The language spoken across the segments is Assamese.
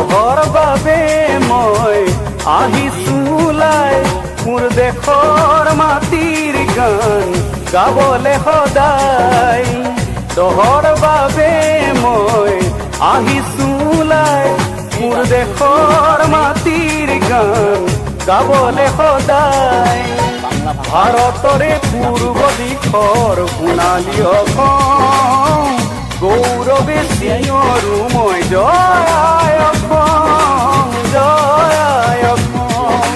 তহৰ বাবে মই আহিছো ওলাই মোৰ দেশৰ মাটিৰ গান গাবলে সদায় তহৰ বাবে মই আহিছো ওলাই মোৰ দেশৰ মাটিৰ গান গাবলে সদায় ভাৰতৰে পূৰ্ব দিশৰ সোণালী অসম গৌৰৱে চিঞৰো মই জয় অসম জয় অসম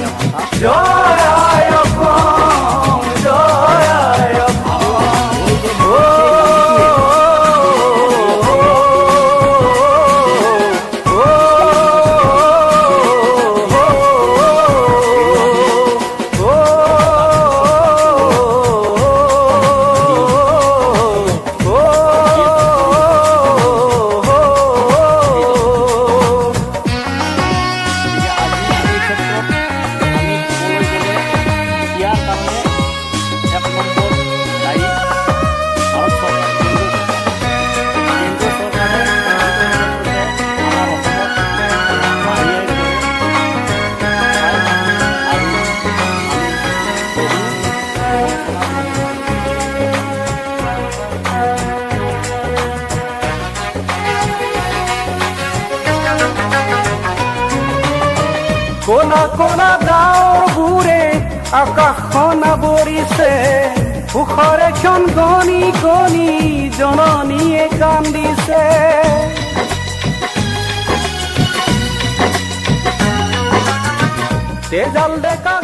জয় অসম জয় কোনা কোনা গাঁৱবোৰে আকাশখন আৱৰিছে সুখৰে ক্ষণ গণি গণি জননীয়ে কান্দিছে তেজাল ডেকা